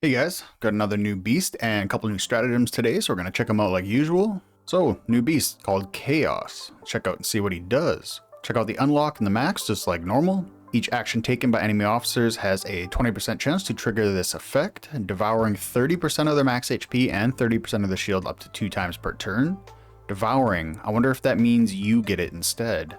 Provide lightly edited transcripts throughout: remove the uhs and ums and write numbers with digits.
Hey guys, got another new beast and a couple new stratagems today, so we're going to check them out like usual. So, new beast called Chaos. Check out and see what he does. Check out the unlock and the max just like normal. Each action taken by enemy officers has a 20% chance to trigger this effect, devouring 30% of their max HP and 30% of the shield up to 2 times per turn. Devouring, I wonder if that means you get it instead.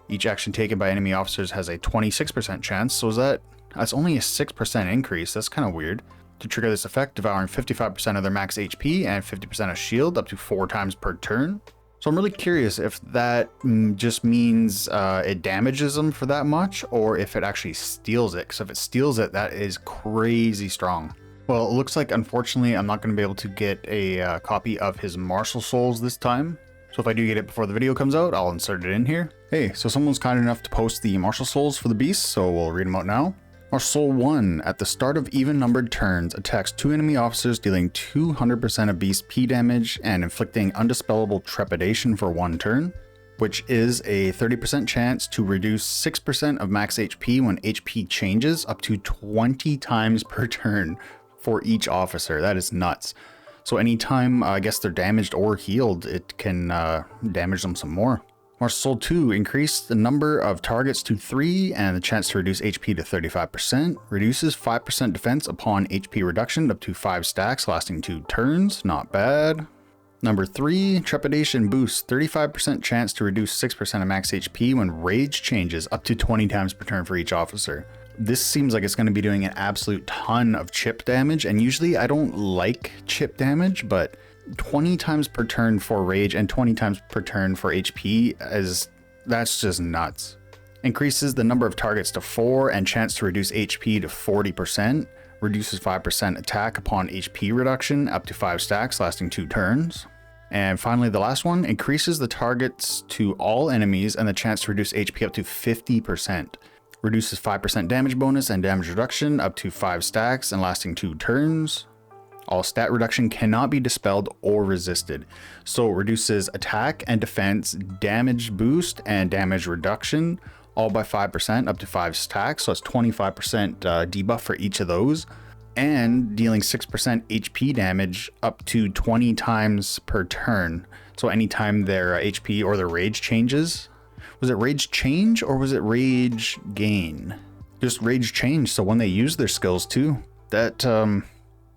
Each action taken by enemy officers has a 26% chance, so that's only a 6% increase, that's kind of weird. To trigger this effect, devouring 55% of their max HP and 50% of shield up to 4 times per turn. So I'm really curious if that just means it damages them for that much, or if it actually steals it, because if it steals it, that is crazy strong. Well, it looks like unfortunately I'm not going to be able to get a copy of his Martial Souls this time. So if I do get it before the video comes out, I'll insert it in here. Hey, so someone's kind enough to post the Martial Souls for the beast, so we'll read them out now. Martial Soul 1, at the start of even-numbered turns, attacks 2 enemy officers, dealing 200% of beast P damage and inflicting undispellable trepidation for 1 turn, which is a 30% chance to reduce 6% of max HP when HP changes up to 20 times per turn for each officer. That is nuts. So anytime, I guess they're damaged or healed, it can damage them some more. Martial Soul 2, increase the number of targets to 3 and the chance to reduce HP to 35%. Reduces 5% defense upon HP reduction up to 5 stacks lasting 2 turns. Not bad. Number 3, Trepidation boost. 35% chance to reduce 6% of max HP when rage changes up to 20 times per turn for each officer. This seems like it's going to be doing an absolute ton of chip damage, and usually I don't like chip damage, but 20 times per turn for rage and 20 times per turn for HP that's just nuts. Increases the number of targets to 4 and chance to reduce HP to 40%. Reduces 5% attack upon HP reduction up to 5 stacks lasting 2 turns. And finally the last one, increases the targets to all enemies and the chance to reduce HP up to 50%. Reduces 5% damage bonus and damage reduction up to 5 stacks and lasting 2 turns. All stat reduction cannot be dispelled or resisted. So it reduces attack and defense, damage boost, and damage reduction, all by 5% up to 5 stacks. So it's 25% debuff for each of those. And dealing 6% HP damage up to 20 times per turn. So anytime their HP or their rage changes. Was it rage change or was it rage gain? Just rage change, so when they use their skills too.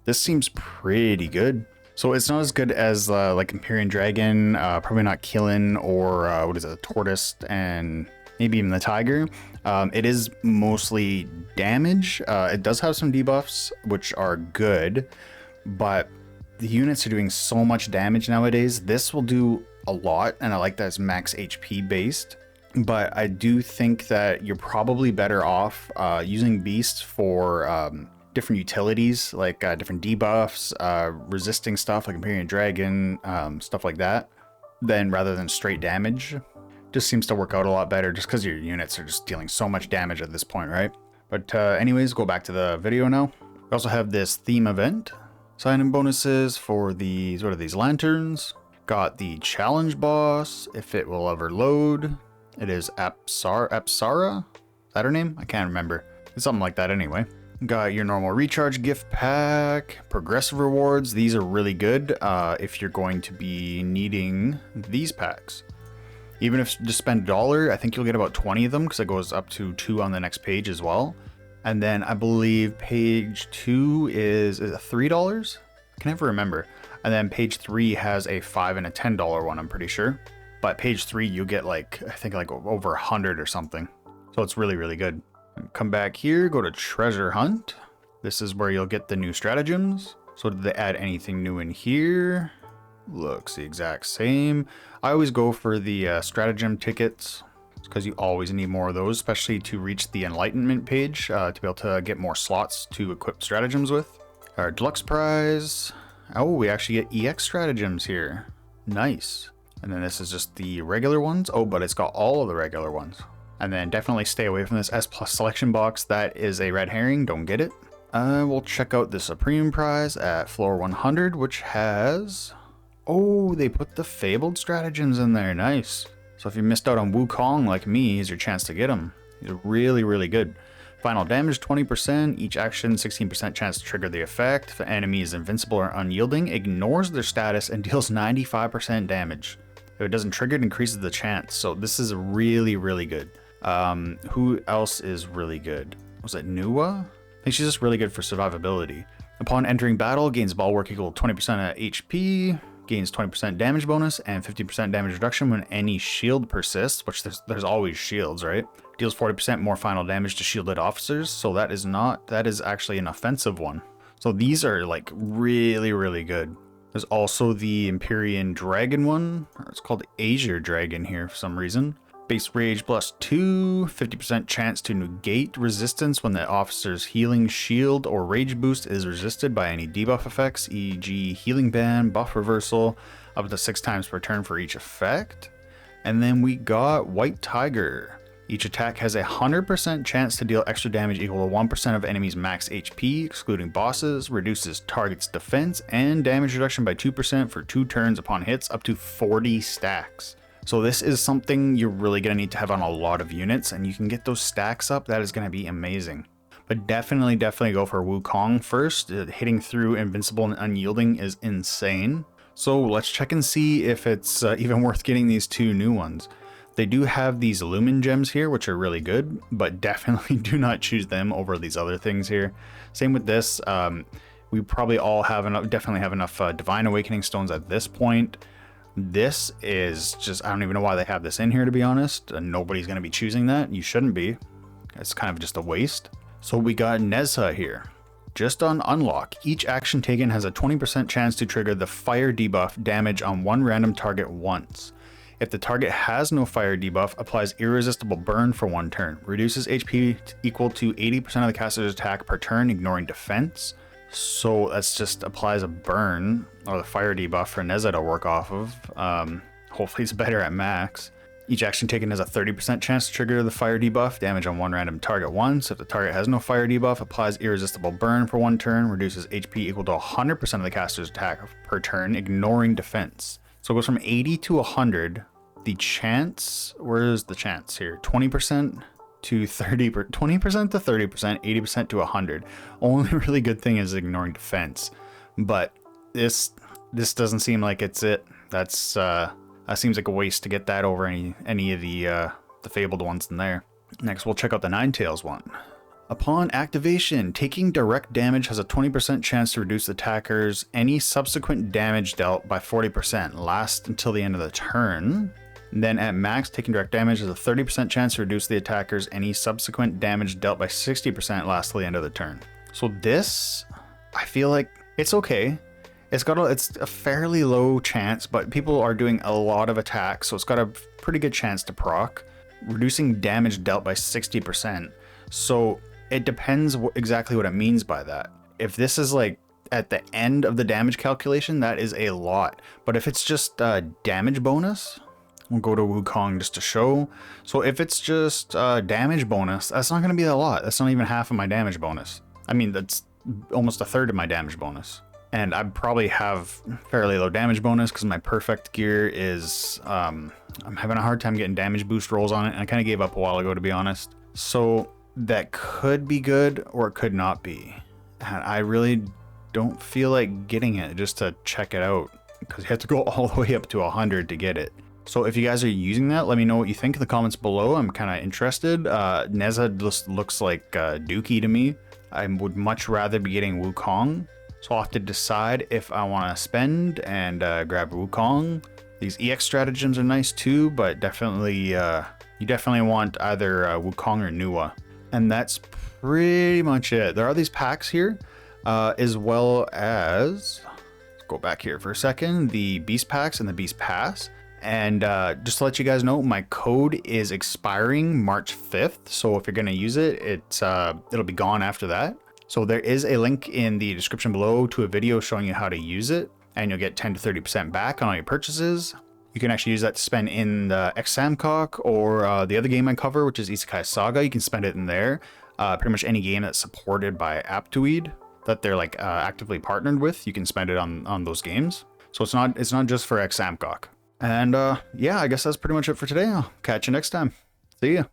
This seems pretty good. So it's not as good as like Empyrean Dragon, probably not Killin or what is it, Tortoise and maybe even the Tiger. It is mostly damage. It does have some debuffs, which are good, but the units are doing so much damage nowadays. This will do a lot, and I like that it's max HP based. But I do think that you're probably better off using Beasts for different utilities, like different debuffs, resisting stuff like Empyrean Dragon, stuff like that, then rather than straight damage. Just seems to work out a lot better just because your units are just dealing so much damage at this point, right? But anyways, go back to the video now. We also have this theme event. Sign-in bonuses for these, what are these, lanterns? Got the challenge boss, if it will ever load. It is Apsara? Is that her name? I can't remember. It's something like that anyway. Got your normal recharge gift pack, progressive rewards. These are really good if you're going to be needing these packs. Even if you just spend $1, I think you'll get about 20 of them because it goes up to 2 on the next page as well. And then I believe page 2 is it $3? I can never remember. And then page 3 has a $5 and a $10 one, I'm pretty sure. But page 3 you get like, I think like over 100 or something. So it's really, really good. Come back here, go to Treasure Hunt. This is where you'll get the new stratagems. So did they add anything new in here? Looks the exact same. I always go for the stratagem tickets because you always need more of those, especially to reach the enlightenment page to be able to get more slots to equip stratagems with. Our deluxe prize. Oh, we actually get EX stratagems here. Nice. And then this is just the regular ones. Oh, but it's got all of the regular ones. And then definitely stay away from this S+ selection box. That is a red herring. Don't get it. We'll check out the Supreme prize at floor 100, which has... Oh, they put the Fabled stratagems in there. Nice. So if you missed out on Wukong like me, here's your chance to get them. He's really, really good. Final damage 20%, each action 16% chance to trigger the effect. If the enemy is invincible or unyielding, ignores their status and deals 95% damage. If it doesn't trigger, it increases the chance. So this is really, really good. Who else is really good? Was it Nuwa? I think she's just really good for survivability. Upon entering battle, gains bulwark equal 20% HP, gains 20% damage bonus, and 50% damage reduction when any shield persists, which there's always shields, right? Deals 40% more final damage to shielded officers, so that is actually an offensive one. So these are like really, really good. There's also the Empyrean Dragon one, or it's called Azure Dragon here for some reason. Base Rage +2, 50% chance to negate resistance when the officer's healing shield or rage boost is resisted by any debuff effects, e.g. healing band, buff reversal, up to 6 times per turn for each effect. And then we got White Tiger. Each attack has a 100% chance to deal extra damage equal to 1% of enemy's max HP, excluding bosses, reduces target's defense, and damage reduction by 2% for 2 turns upon hits, up to 40 stacks. So this is something you're really going to need to have on a lot of units, and you can get those stacks up. That is going to be amazing. But definitely go for Wukong first. Hitting through Invincible and Unyielding is insane. So let's check and see if it's even worth getting these 2 new ones. They do have these Lumen Gems here, which are really good, but definitely do not choose them over these other things here. Same with this. We probably all have enough, definitely have enough Divine Awakening Stones at this point. This is just, I don't even know why they have this in here, to be honest. Nobody's going to be choosing that. You shouldn't be. It's kind of just a waste. So we got Nezha here. Just on unlock, each action taken has a 20% chance to trigger the fire debuff damage on one random target once. If the target has no fire debuff, applies irresistible burn for 1 turn. Reduces HP equal to 80% of the caster's attack per turn, ignoring defense. So that's just applies a burn, or the fire debuff for Nezha to work off of. Hopefully it's better at max. Each action taken has a 30% chance to trigger the fire debuff, damage on one random target once. If the target has no fire debuff, applies irresistible burn for 1 turn, reduces HP equal to 100% of the caster's attack per turn, ignoring defense. So it goes from 80 to 100. The chance, where is the chance here? 20% to 20% to 30%, 80% to 100. Only really good thing is ignoring defense. But this doesn't seem like it's it. That seems like a waste to get that over any of the fabled ones in there. Next, we'll check out the Ninetales one. Upon activation, taking direct damage has a 20% chance to reduce the attacker's any subsequent damage dealt by 40%. Lasts until the end of the turn. Then at max, taking direct damage has a 30% chance to reduce the attacker's any subsequent damage dealt by 60%. Lasts till the end of the turn. So this, I feel like it's okay. It's a fairly low chance, but people are doing a lot of attacks, so it's got a pretty good chance to proc. Reducing damage dealt by 60%. So it depends exactly what it means by that. If this is like at the end of the damage calculation, that is a lot. But if it's just damage bonus, we'll go to Wukong just to show. So if it's just damage bonus, that's not going to be a lot. That's not even half of my damage bonus. I mean, that's almost a third of my damage bonus. And I probably have fairly low damage bonus because my perfect gear is, I'm having a hard time getting damage boost rolls on it. And I kind of gave up a while ago, to be honest. So that could be good or it could not be. And I really don't feel like getting it just to check it out because you have to go all the way up to 100 to get it. So if you guys are using that, let me know what you think in the comments below. I'm kind of interested. Nezha just looks like Dookie to me. I would much rather be getting Wukong. So I'll have to decide if I want to spend and grab Wukong. These EX stratagems are nice too, but definitely you definitely want either Wukong or Nuwa. And that's pretty much it. There are these packs here, as well as, let's go back here for a second, the Beast Packs and the Beast Pass. And just to let you guys know, my code is expiring March 5th. So if you're going to use it, it'll be gone after that. So there is a link in the description below to a video showing you how to use it, and you'll get 10 to 30% back on all your purchases. You can actually use that to spend in the X-Samkok or the other game I cover, which is Isekai Saga. You can spend it in there. Pretty much any game that's supported by Aptoide that they're like actively partnered with, you can spend it on those games. So it's not just for X-Samkok. And yeah, I guess that's pretty much it for today. I'll catch you next time. See ya.